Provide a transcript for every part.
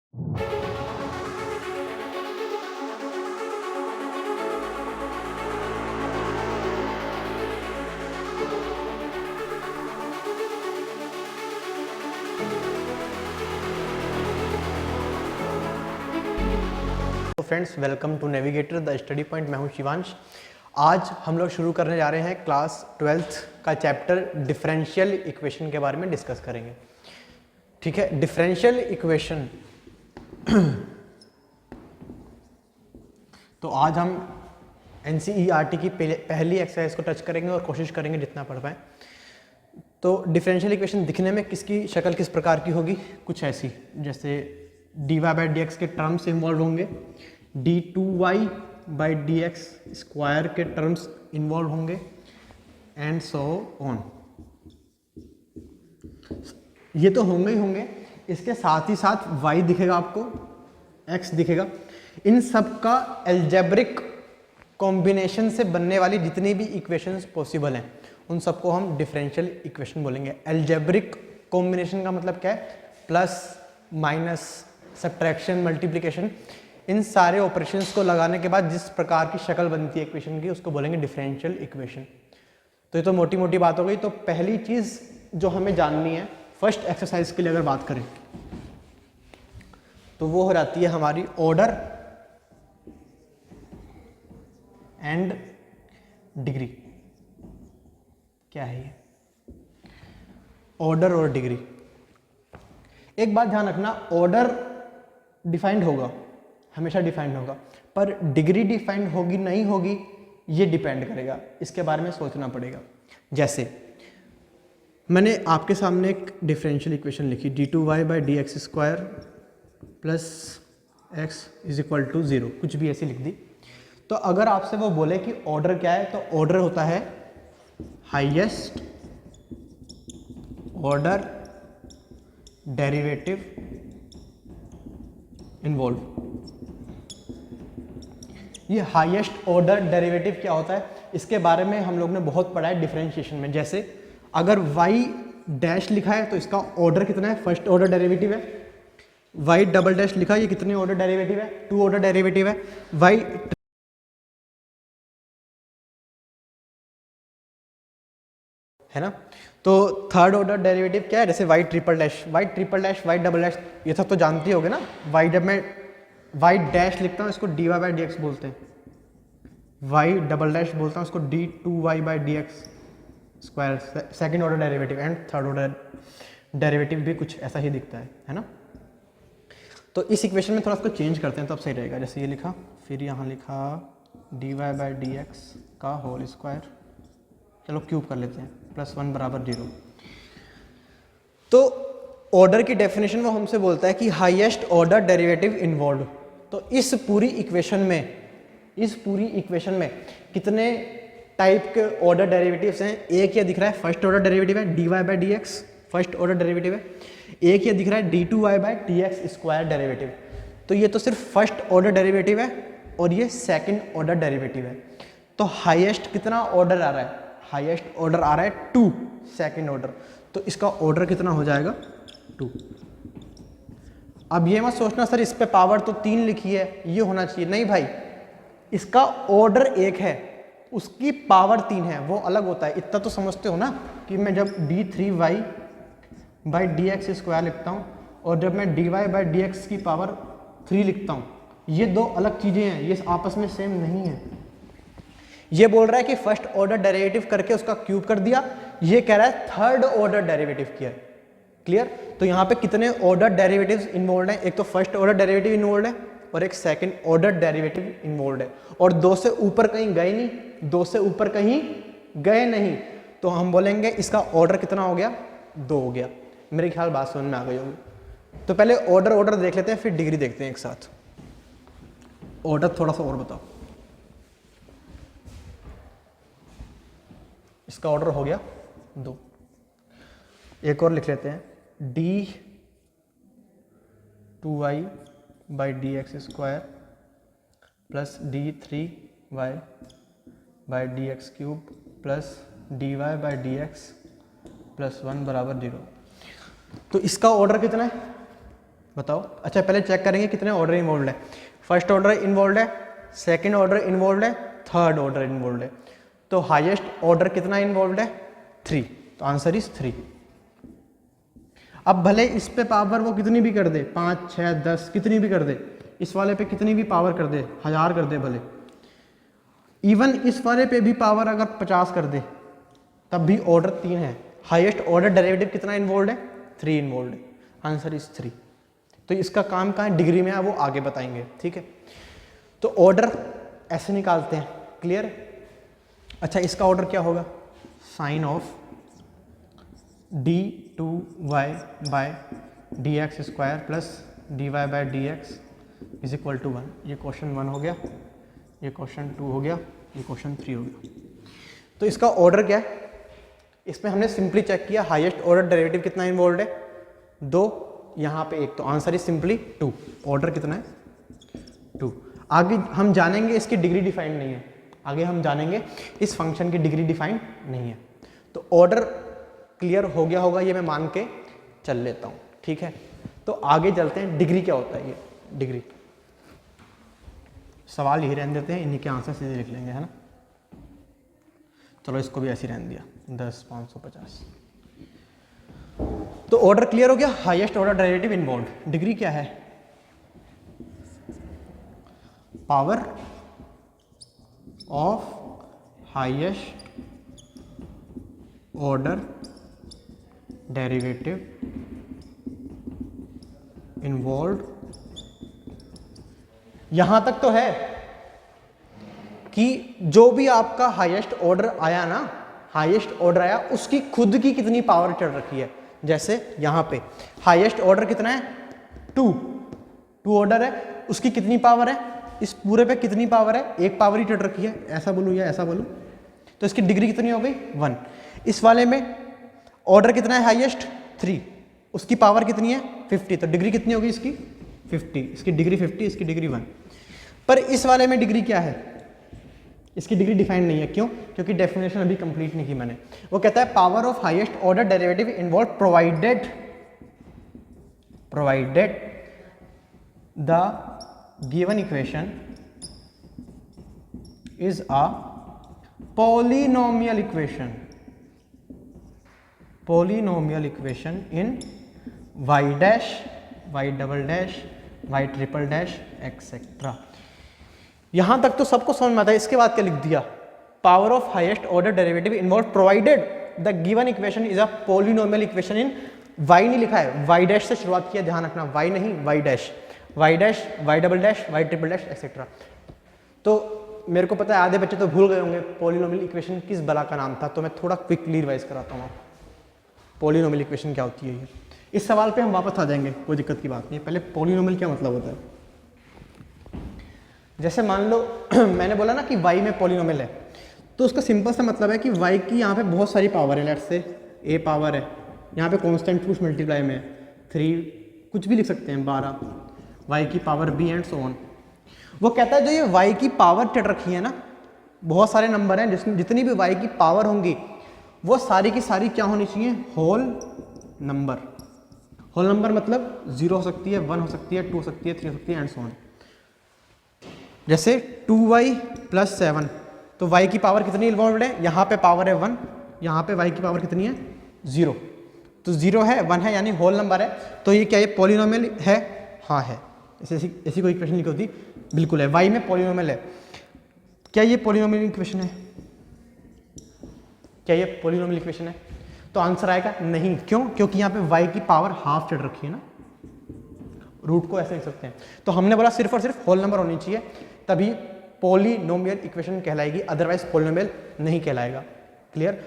तो friends, welcome to navigator the study point. मैं हूं शिवांश। आज हम लोग शुरू करने जा रहे हैं क्लास 12th का चैप्टर डिफरेंशियल इक्वेशन के बारे में डिस्कस करेंगे। ठीक है, डिफरेंशियल इक्वेशन। तो आज हम एनसीईआरटी की पहली एक्सरसाइज को टच करेंगे और कोशिश करेंगे जितना पढ़ पाएँ। तो डिफरेंशियल इक्वेशन दिखने में किसकी शक्ल किस प्रकार की होगी? कुछ ऐसी, जैसे dy बाई डी एक्स के टर्म्स इन्वॉल्व होंगे, d2y by d x square के टर्म्स इन्वॉल्व होंगे, एंड सो ऑन। ये तो होंगे ही होंगे, इसके साथ ही साथ y दिखेगा आपको, x दिखेगा। इन सब का एल्जेब्रिक कॉम्बिनेशन से बनने वाली जितनी भी इक्वेशंस पॉसिबल हैं उन सबको हम डिफरेंशियल इक्वेशन बोलेंगे। एल्जेब्रिक कॉम्बिनेशन का मतलब क्या है? प्लस, माइनस, सब्ट्रैक्शन, मल्टीप्लिकेशन, इन सारे ऑपरेशंस को लगाने के बाद जिस प्रकार की शक्ल बनती है इक्वेशन की उसको बोलेंगे डिफरेंशियल इक्वेशन। तो ये तो मोटी मोटी बात हो गई। तो पहली चीज़ जो हमें जाननी है फर्स्ट एक्सरसाइज के लिए अगर बात करें तो वो हो जाती है हमारी ऑर्डर एंड डिग्री। क्या है ये? ऑर्डर और डिग्री। एक बात ध्यान रखना, ऑर्डर डिफाइंड होगा, हमेशा डिफाइंड होगा, पर डिग्री डिफाइंड होगी नहीं होगी ये डिपेंड करेगा, इसके बारे में सोचना पड़ेगा। जैसे मैंने आपके सामने एक डिफरेंशियल इक्वेशन लिखी, d2y by d x square plus x is equal to 0, कुछ भी ऐसी लिख दी। तो अगर आपसे वो बोले कि ऑर्डर क्या है, तो ऑर्डर होता है हाईएस्ट ऑर्डर डेरिवेटिव इन्वॉल्व। ये हाईएस्ट ऑर्डर डेरिवेटिव क्या होता है, इसके बारे में हम लोग ने बहुत पढ़ा है डिफरेंशिएशन में। जैसे अगर y डैश लिखा है तो इसका ऑर्डर कितना है? फर्स्ट ऑर्डर डेरिवेटिव है। y डबल डैश लिखा है, ये कितने ऑर्डर डेरिवेटिव है? 2 ऑर्डर डेरिवेटिव है। y है ना, तो थर्ड ऑर्डर डेरिवेटिव क्या है? जैसे y triple dash, y double dash, ये सब तो जानती होगे ना। y जब मैं y डैश लिखता हूँ इसको dy बाई डी एक्स बोलते हैं, y डबल डैश बोलता हूँ उसको d2y by d x square, second order derivative. And third order derivative भी कुछ ऐसा ही दिखता है ना। तो इस इक्वेशन में थोड़ा उसको चेंज करते हैं तो अब सही रहेगा। जैसे ये लिखा, फिर यहाँ लिखा dy बाई डी एक्स का होल स्क्वायर, चलो क्यूब कर लेते हैं, प्लस 1 बराबर 0। तो ऑर्डर की डेफिनेशन वो हमसे बोलता है कि हाईएस्ट ऑर्डर डेरिवेटिव इन्वॉल्व। तो इस पूरी इक्वेशन में कितने टाइप के ऑर्डर डेरिवेटिव्स हैं? एक ये दिख रहा है फर्स्ट ऑर्डर डेरिवेटिव है dy by d x, first order derivative है। एक ये दिख रहा है d2y by d x square derivative. तो ये तो सिर्फ फर्स्ट ऑर्डर डेरिवेटिव है और ये सेकेंड ऑर्डर डेरिवेटिव है। तो हाईएस्ट कितना ऑर्डर आ रहा है? हाईएस्ट ऑर्डर आ रहा है 2, सेकेंड ऑर्डर। तो इसका ऑर्डर कितना हो जाएगा? 2। अब ये मत सोचना सर इस पे पावर तो 3 लिखी है, ये होना चाहिए। नहीं भाई, इसका ऑर्डर 1 है, उसकी पावर 3 है, वो अलग होता है। इतना तो समझते हो ना कि मैं जब d3y by d x square लिखता हूँ और जब मैं dy बाई डी एक्स की पावर 3 लिखता हूँ, ये दो अलग चीज़ें हैं, ये आपस में सेम नहीं है। ये बोल रहा है कि फर्स्ट ऑर्डर डेरिवेटिव करके उसका क्यूब कर दिया, ये कह रहा है थर्ड ऑर्डर डेरिवेटिव किया। क्लियर? तो यहाँ पे कितने ऑर्डर डेरिवेटिव्स इन्वॉल्व हैं? एक तो फर्स्ट ऑर्डर डेरिवेटिव इन्वॉल्व है और एक सेकंड ऑर्डर डेरिवेटिव इन्वॉल्व है, और 2 से ऊपर कहीं गए नहीं, 2 से ऊपर कहीं गए नहीं। तो हम बोलेंगे इसका ऑर्डर कितना हो गया? 2 हो गया। मेरे ख्याल बात समझ में आ गई होगी। तो पहले ऑर्डर देख लेते हैं, फिर डिग्री देखते हैं एक साथ। ऑर्डर थोड़ा सा और बताओ। इसका ऑर्डर हो गया 2। एक और लिख लेते हैं, d2y by d x square plus d3y by d x cube plus dy by d x plus 1 बराबर 0। तो इसका ऑर्डर कितना है? बताओ। अच्छा पहले चेक करेंगे कितने ऑर्डर इन्वॉल्व है। फर्स्ट ऑर्डर इन्वॉल्व है, सेकंड ऑर्डर इन्वॉल्व है, थर्ड ऑर्डर इन्वॉल्व है। तो हाईएस्ट ऑर्डर कितना इन्वॉल्व है? 3। तो आंसर इज 3। अब भले इस पे पावर वो कितनी भी कर दे, 5, 6, 10 कितनी भी कर दे, इस वाले पे कितनी भी पावर कर दे, 1000 कर दे भले, इवन इस वाले पे भी पावर अगर 50 कर दे, तब भी ऑर्डर 3 है। हाईएस्ट ऑर्डर डेरिवेटिव कितना इन्वॉल्व है? 3 इन्वॉल्व है। Answer is 3। तो इसका काम कहाँ है? डिग्री में है, वो आगे बताएंगे, ठीक है। तो ऑर्डर ऐसे निकालते हैं, क्लियर। अच्छा इसका ऑर्डर क्या होगा? Sine of d2y by dx square plus dy by dx is equal to 1। ये क्वेश्चन 1 हो गया, ये क्वेश्चन 2 हो गया, ये क्वेश्चन 3 हो गया। तो इसका ऑर्डर क्या है? इसमें हमने सिंपली चेक किया हाईएस्ट ऑर्डर डेरिवेटिव कितना इन्वॉल्व है? 2, यहाँ पे 1। तो आंसर इज सिंपली 2। ऑर्डर कितना है? 2। आगे हम जानेंगे इसकी डिग्री डिफाइंड नहीं है, आगे हम जानेंगे इस फंक्शन की डिग्री डिफाइंड नहीं है। तो ऑर्डर क्लियर हो गया होगा, ये मैं मान के चल लेता हूँ, ठीक है। तो आगे चलते हैं, डिग्री क्या होता है? ये डिग्री सवाल यही रहने देते हैं, इन्हीं के आंसर सीधे लिख लेंगे, है ना। चलो इसको भी ऐसे ही रहने दिया, 10, 550। तो ऑर्डर क्लियर हो गया, highest order derivative involve. Degree क्या है? Power of highest order derivative involve. यहां तक तो है कि जो भी आपका हाईएस्ट ऑर्डर आया ना, हाईएस्ट ऑर्डर आया उसकी खुद की कितनी पावर चढ़ रखी है। जैसे यहां पे हाईएस्ट ऑर्डर कितना है? 2 ऑर्डर है, उसकी कितनी पावर है? इस पूरे पे कितनी पावर है? 1 पावर ही चढ़ रखी है। ऐसा बोलूं या ऐसा बोलूं? तो इसकी डिग्री कितनी हो गई? 1। इस वाले में ऑर्डर कितना है हाईएस्ट? 3, उसकी पावर कितनी है? 50। तो डिग्री कितनी होगी इसकी? 50। इसकी डिग्री 50, इसकी डिग्री 1। पर इस वाले में डिग्री क्या है? इसकी डिग्री डिफाइंड नहीं है। क्यों? क्योंकि डेफिनेशन अभी कंप्लीट नहीं की मैंने। वो कहता है power of highest order derivative involve provided the given equation is a polynomial equation in y dash, y double dash, y triple dash etcetera. यहां तक तो सबको समझ में आता है। इसके बाद क्या लिख दिया? Power of highest order derivative involve provided the given equation is a polynomial equation in y नहीं लिखा है, y डैश से शुरुआत किया, ध्यान रखना, y नहीं y dash, y dash, y double dash, y triple dash etcetera. तो मेरे को पता है आधे बच्चे तो भूल गए होंगे पॉलिनोमियल इक्वेशन किस बला का नाम था, तो मैं थोड़ा क्विकली रिवाइज कराता हूँ। पॉलिनोमियल इक्वेशन क्या होती है ये? इस सवाल पे हम वापस आ जाएंगे, कोई दिक्कत की बात नहीं। पहले पॉलिनोमियल क्या मतलब होता है? जैसे मान लो मैंने बोला ना कि y में पॉलिनोमियल है, तो उसका सिंपल सा मतलब है कि y की यहाँ पे बहुत सारी पावर है। लेट्स से a पावर है, यहाँ पे कांस्टेंट कुछ मल्टीप्लाई में 3, कुछ भी लिख सकते हैं, 12, y की power b and so on. वो कहता है जो ये y की पावर चढ़ रखी है ना, बहुत सारे नंबर हैं जिसमें जितनी भी y की पावर होंगी वो सारी की सारी क्या होनी चाहिए? Whole number. होल नंबर मतलब 0 हो सकती है, 1 हो सकती है, 2 हो सकती है, 3 हो सकती है एंड सो ऑन। जैसे 2y प्लस 7, तो y की पावर कितनी इन्वॉल्व है? यहाँ पे पावर है 1, यहाँ पे y की पावर कितनी है? 0। तो 0 है, 1 है, यानी होल नंबर है। तो ये क्या ये पॉलिनोमियल है? हाँ है। ऐसी कोई इक्वेशन लिखी होती? बिल्कुल है, y में पॉलिनोमियल है। क्या ये पॉलिनोमियल इक्वेशन है? क्या ये पॉलिनोमियल इक्वेशन है? तो आंसर आएगा नहीं। क्यों? क्योंकि यहाँ पे y की पावर हाफ चढ़ रखी है ना, रूट को ऐसे लिख सकते हैं। तो हमने बोला सिर्फ और सिर्फ होल नंबर होनी चाहिए, तभी पॉलिनोमियल इक्वेशन कहलाएगी, अदरवाइज पॉलिनोमियल नहीं कहलाएगा। क्लियर?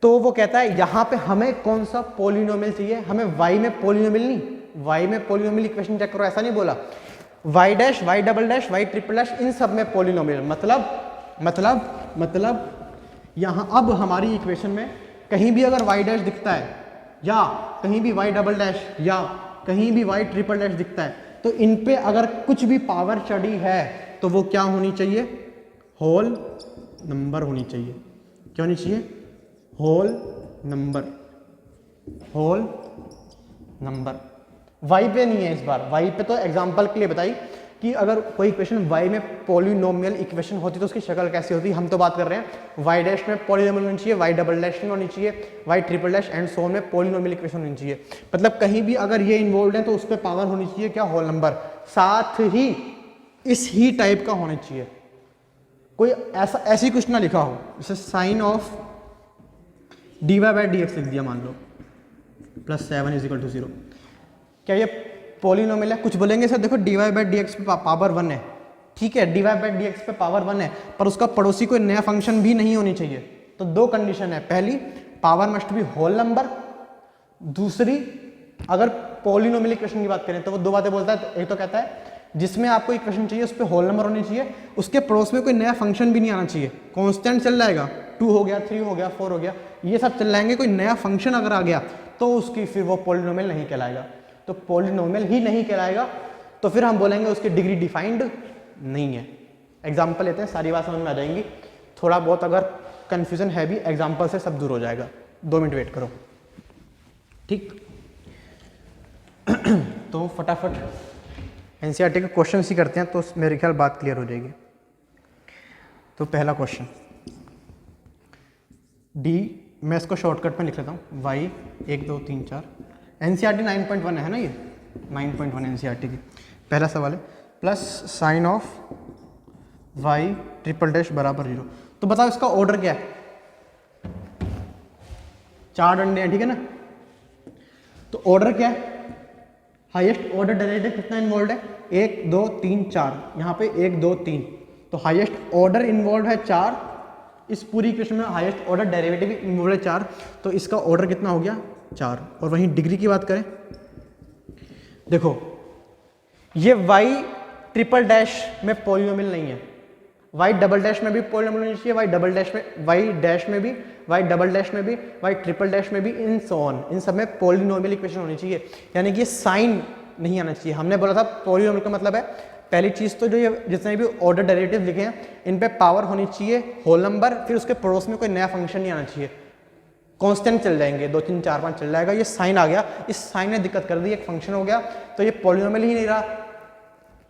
तो वो कहता है यहाँ पे हमें कौन सा पॉलिनोमियल चाहिए? हमें y में पॉलिनोमियल नहीं, y में पॉलिनोमियल इक्वेशन चेक करो, ऐसा नहीं बोला। y dash, y double dash, y triple dash, इन सब में पॉलिनोमियल। मतलब यहाँ अब हमारी इक्वेशन में कहीं भी अगर y डैश दिखता है या कहीं भी y डबल डैश या कहीं भी y ट्रिपल डैश दिखता है, तो इन पे अगर कुछ भी पावर चढ़ी है तो वो क्या होनी चाहिए? होल नंबर होनी चाहिए। क्या होनी चाहिए? Whole number. Whole number. Y पे नहीं है इस बार, वाई पे तो एग्जाम्पल के लिए बताई कि अगर कोई इक्वेशन वाई में पॉलिनोमियल इक्वेशन होती तो उसकी शक्ल कैसी होती। हम तो बात कर रहे हैं वाई डैश में पॉलिनोमियल होनी चाहिए, वाई डबल डैश में होनी चाहिए, y triple dash and so में पॉलिनोमियल इक्वेशन होनी चाहिए। मतलब कहीं भी अगर ये इन्वॉल्व है तो उस पर पावर होनी चाहिए क्या, होल नंबर, साथ ही इस ही टाइप का होना चाहिए। कोई ऐसा ऐसी कुछ ना लिखा हो जैसे sine of dy by d x लिख दिया मान लो +7 = 0, क्या ये पॉलिनोमियल है? कुछ बोलेंगे सर देखो dy बाई डी एक्स पे पावर 1 है, ठीक है dy बाई डी एक्स पे पावर 1 है, पर उसका पड़ोसी कोई नया फंक्शन भी नहीं होनी चाहिए। तो दो कंडीशन है, पहली power must be whole number, दूसरी अगर पॉलिनोमियल इक्वेशन की बात करें तो वो दो बातें बोलता है। एक तो कहता है जिसमें आपको इक्वेशन चाहिए उस पर होल नंबर होनी चाहिए, उसके पड़ोस में कोई नया फंक्शन भी नहीं आना चाहिए, कांस्टेंट चल जाएगा, 2 हो गया, 3 हो गया, 4 हो गया, ये सब चल जाएंगे, कोई नया फंक्शन अगर आ गया तो उसकी फिर वो पॉलिनोमियल नहीं कहलाएगा। तो पॉलिनोमियल ही नहीं कहलाएगा तो फिर हम बोलेंगे उसकी डिग्री डिफाइंड नहीं है। एग्जाम्पल लेते हैं, सारी बात समझ में आ जाएंगी। थोड़ा बहुत अगर कन्फ्यूजन है भी एग्जाम्पल से सब दूर हो जाएगा। 2 मिनट वेट करो, ठीक। तो फटाफट एनसीईआरटी के क्वेश्चन ही करते हैं तो मेरे ख्याल बात क्लियर हो जाएगी। तो पहला क्वेश्चन डी, मैं इसको शॉर्टकट में लिख लेता हूँ, y 1 2 3 4, एनसीईआरटी 9.1 है ना, ये 9.1 एनसीईआरटी की। पहला सवाल है plus sign of y triple dash बराबर 0। तो बताओ इसका ऑर्डर क्या है? 4 डंडे हैं, ठीक है ना। तो ऑर्डर क्या है? हाईएस्ट ऑर्डर डेरिवेटिव कितना इन्वॉल्व है? 1 2 3 4, यहाँ पे 1 2 3, तो हाईएस्ट ऑर्डर इन्वॉल्व है 4। इस पूरी इक्वेशन में हाईएस्ट ऑर्डर डेरिवेटिव इन्वॉल्व है 4, तो इसका ऑर्डर कितना हो गया? 4। और वहीं डिग्री की बात करें, देखो ये y ट्रिपल डैश में पॉलिनोमियल नहीं है, y डबल डैश में भी पॉलिनोमियल होनी चाहिए, y डबल डैश में, y डैश में भी, y डबल डैश में भी, y ट्रिपल डैश में भी, इन सो ऑन, इन सब में पॉलिनोमियल इक्वेशन होनी चाहिए। यानी कि ये साइन नहीं आना चाहिए। हमने बोला था पॉलिनोमियल का मतलब है पहली चीज़ तो जो ये जितने भी ऑर्डर डेरिवेटिव लिखे हैं इन पे पावर होनी चाहिए होल नंबर, फिर उसके पड़ोस में कोई नया फंक्शन नहीं आना चाहिए, कांस्टेंट चल जाएंगे, 2 3 4 5 चल जाएगा। ये साइन आ गया, इस साइन ने दिक्कत कर दी, एक फंक्शन हो गया तो ये पॉलिनोमियल ही नहीं रहा,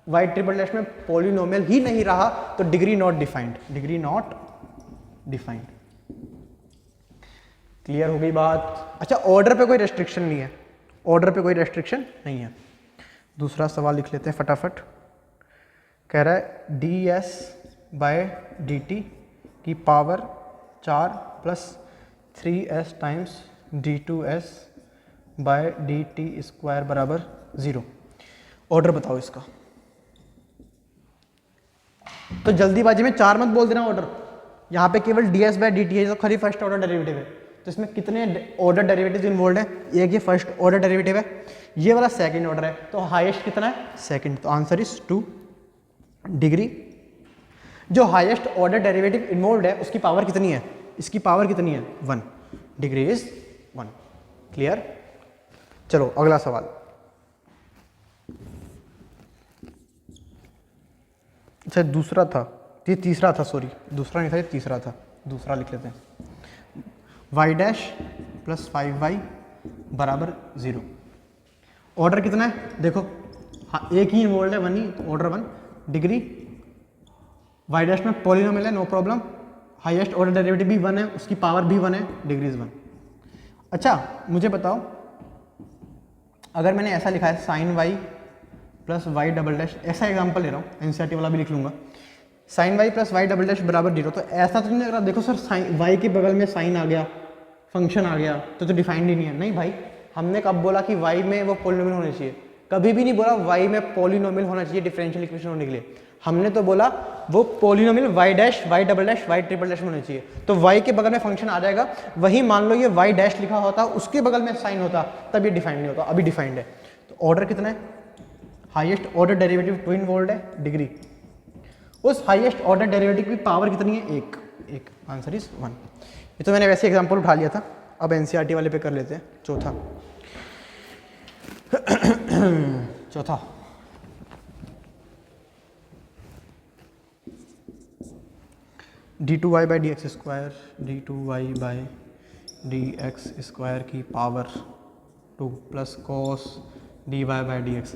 y ट्रिपल डैश में पॉलिनोमियल ही नहीं रहा, तो degree not defined, degree not defined. Clear हो गई बात? अच्छा, ऑर्डर पे कोई रेस्ट्रिक्शन नहीं है, ऑर्डर पे कोई रेस्ट्रिक्शन नहीं है। दूसरा सवाल लिख लेते हैं फटाफट। कह रहा है ds बाय dt की पावर 4 प्लस 3s times d2s by dt square बराबर 0। ऑर्डर बताओ इसका। तो जल्दीबाजी में 4 मत बोल देना ऑर्डर, यहाँ पे केवल ds बाय dt है, तो खाली फर्स्ट ऑर्डर डेरिवेटिव है। तो इसमें कितने ऑर्डर डेरिवेटिव इन्वॉल्व है? एक ये फर्स्ट ऑर्डर डेरिवेटिव है, ये वाला सेकंड ऑर्डर है, तो हाईएस्ट कितना है? सेकंड, तो आंसर इज 2। डिग्री, जो हाईएस्ट ऑर्डर डेरिवेटिव इन्वॉल्व है उसकी पावर कितनी है? इसकी पावर कितनी है? 1, डिग्री इज 1। क्लियर? चलो अगला सवाल। अच्छा दूसरा था, ये तीसरा था, सॉरी दूसरा नहीं था, ये तीसरा था, दूसरा लिख लेते हैं। y डैश प्लस 5y बराबर 0। ऑर्डर कितना है? देखो हाँ, एक ही इन्वॉल्व है, 1 ही, ऑर्डर 1। डिग्री, y डैश में पॉलिनोमियल है, no problem, highest order derivative भी 1 है, उसकी पावर भी 1 है, डिग्री इज 1। अच्छा मुझे बताओ, अगर मैंने ऐसा लिखा है sine y plus y double dash, ऐसा एग्जाम्पल ले रहा हूँ, एनसीईआरटी वाला भी लिख लूंगा, sine y plus y double dash बराबर 0, तो ऐसा तो नहीं लग रहा देखो सर साइन y के बगल में साइन आ गया, फंक्शन आ गया, तो डिफाइंड ही नहीं है। नहीं भाई, हमने कब बोला कि y में वो पॉलिनोमियल होना चाहिए? कभी भी नहीं बोला y में पॉलिनोमियल होना चाहिए डिफरेंशियल इक्वेशन होने के लिए। हमने तो बोला वो polynomial y dash, y double dash, y triple dash में होना चाहिए। तो y के बगल में फंक्शन आ जाएगा, वही मान लो ये y डैश लिखा होता, उसके बगल में साइन होता, तब ये डिफाइंड नहीं होता, अभी डिफाइंड है। तो ऑर्डर कितना है? हाईएस्ट ऑर्डर डेरिवेटिव 2 इन्वॉल्व है, डिग्री, उस हाईएस्ट ऑर्डर डेरिवेटिव की पावर कितनी है? 1। Answer is 1। ये तो मैंने वैसे एग्जांपल उठा लिया था, अब एनसीईआरटी वाले पे कर लेते हैं। चौथा चौथा d2y by d x square, d2y by d x square की पावर 2 प्लस कॉस dy/dx।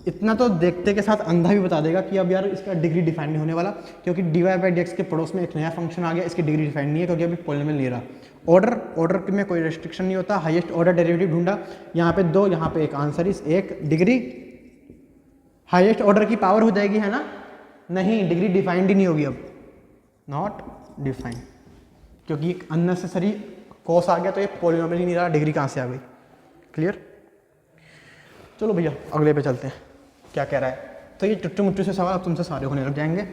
इतना तो देखते के साथ अंधा भी बता देगा कि अब यार इसका डिग्री डिफाइन नहीं होने वाला, क्योंकि dy/dx के पड़ोस में एक नया फंक्शन आ गया, इसकी डिग्री डिफाइन नहीं है क्योंकि अभी पॉलिनोमियल नहीं रहा। ऑर्डर में कोई रेस्ट्रिक्शन नहीं होता। हाईएस्ट ऑर्डर डेरिवेटिव ढूंढा, यहाँ पे 2, यहाँ पे एक, answer is 1। Degree highest order की पावर हो जाएगी, है ना? नहीं, डिग्री डिफाइंड ही नहीं होगी अब, नॉट डिफाइंड, क्योंकि एक अननेसेसरी कॉस आ गया तो ये पॉलिनोमियल ही नहीं रहा, डिग्री कहाँ से आ गई? क्लियर? चलो भैया अगले पे चलते हैं, क्या कह रहा है। तो ये टुट्टू मुट्टू से सवाल अब तुमसे सारे होने लग जाएंगे।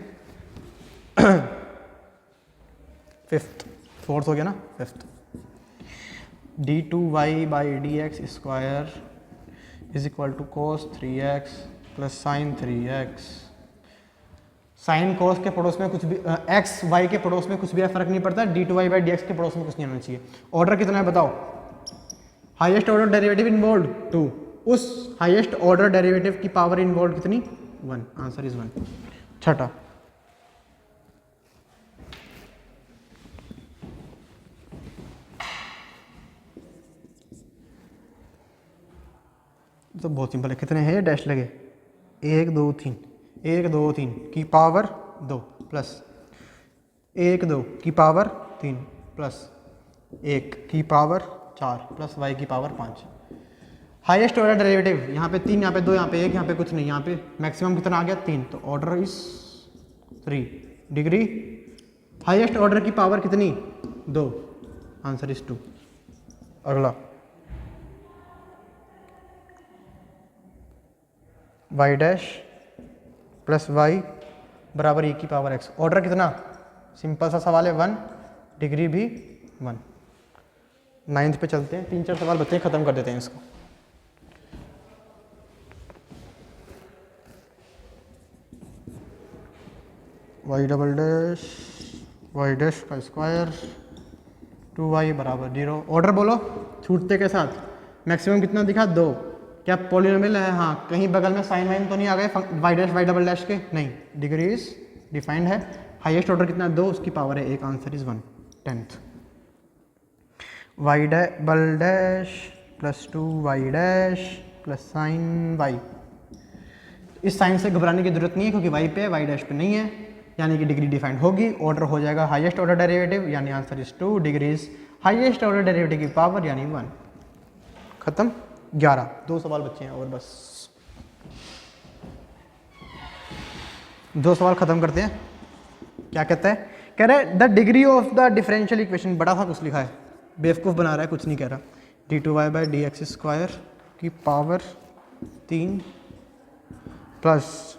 फोर्थ हो गया ना, fifth. d2y/dx² is equal to cos 3x plus sin 3x। Sine cos के पड़ोस में कुछ भी, एक्स वाई के पड़ोस में कुछ भी फर्क नहीं पड़ता, d2y/dx के पड़ोस में कुछ नहीं आना चाहिए। ऑर्डर कितना है बताओ? हाईएस्ट ऑर्डर डेरिवेटिव इन्वॉल्व 2, उस हाईएस्ट ऑर्डर डेरिवेटिव की पावर इन्वॉल्व कितनी? 1, आंसर इज 1। छठा, तो बहुत सिंपल है, कितने हैं डैश लगे? 1 2 3, 1 2 3 की पावर 2 प्लस 1 2 की पावर 3 प्लस 1 की पावर 4 प्लस y की पावर 5। हाईएस्ट ऑर्डर डेरिवेटिव यहाँ पे 3, यहाँ पे 2, यहाँ पे 1, यहाँ पे कुछ नहीं, यहाँ पे मैक्सिमम कितना आ गया? 3, तो order is 3। Degree highest order की पावर कितनी? 2, आंसर इज 2। अगला y डैश प्लस y बराबर e की पावर x। ऑर्डर कितना? सिंपल सा सवाल है, 1, डिग्री भी 1। 9th पे चलते हैं, 3-4 सवाल बच्चे खत्म कर देते हैं इसको। y डैश का स्क्वायर 2y बराबर 0। ऑर्डर बोलो छूटते के साथ। मैक्सिमम कितना दिखा? 2। क्या पॉलिनोमियल है? हाँ। कहीं बगल में साइन वाइन तो नहीं आ गए y डैश के? नहीं। डिग्री इज डिफाइंड है। हाईएस्ट ऑर्डर कितना? 2, उसकी पावर है 1, answer is 1। 10th y dash plus 2y dash plus sign y। इस साइन से घबराने की जरूरत नहीं है क्योंकि y पे y डैश पे नहीं है, यानी कि डिग्री डिफाइंड होगी। ऑर्डर हो जाएगा हाईएस्ट ऑर्डर डेरिवेटिव, यानी answer is 2। Degree is highest order derivative की पावर, यानी 1। खत्म। 11, 2 सवाल बच्चे हैं और बस 2 सवाल खत्म करते हैं। क्या कहता है? कह रहा है the degree of the differential equation, बड़ा सा कुछ लिखा है, बेवकूफ़ बना रहा है, कुछ नहीं कह रहा। d2y/dx² की पावर 3 प्लस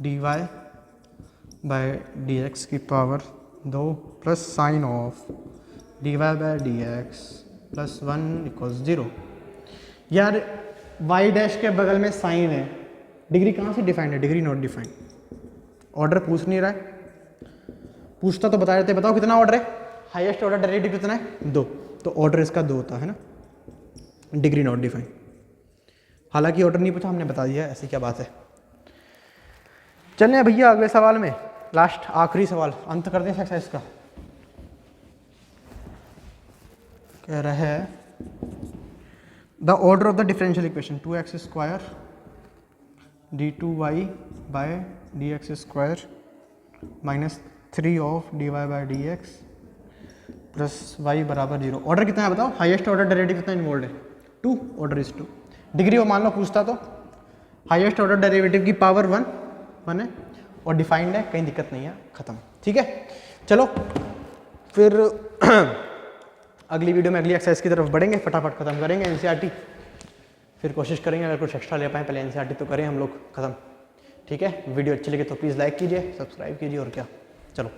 dy/dx की power 2 plus sign of dy/dx plus 1 equals 0। यार y डैश के बगल में साइन है, डिग्री कहाँ से डिफाइंड है? Degree not defined. ऑर्डर पूछ नहीं रहा है, पूछता तो बता देते। बताओ कितना ऑर्डर है? हाईएस्ट ऑर्डर डेरिवेटिव कितना है? 2, तो ऑर्डर इसका 2 होता है ना। Degree not defined. हालांकि ऑर्डर नहीं पूछा, हमने बता दिया, ऐसी क्या बात है। चलने भैया अगले सवाल में, लास्ट आखिरी सवाल, अंत करते हैं एक्सरसाइज का। कह रहा है the order of the differential equation 2x² d2y/dx² minus 3 of dy/dx plus y बराबर 0। ऑर्डर कितना है बताओ? हाईएस्ट ऑर्डर डेरिवेटिव कितना इन्वॉल्व है? 2, ऑर्डर इज 2। डिग्री वो मान लो पूछता तो, हाईएस्ट ऑर्डर डेरिवेटिव की पावर 1 है और डिफाइंड है, कहीं दिक्कत नहीं है, खत्म। ठीक है, चलो फिर अगली वीडियो में अगली एक्सरसाइज की तरफ बढ़ेंगे, फटाफट खत्म करेंगे एनसीईआरटी, फिर कोशिश करेंगे अगर कुछ एक्स्ट्रा ले पाएँ, पहले एनसीईआरटी तो करें हम लोग खत्म। ठीक है, वीडियो अच्छी लगे तो प्लीज़ लाइक कीजिए, सब्सक्राइब कीजिए और क्या। चलो।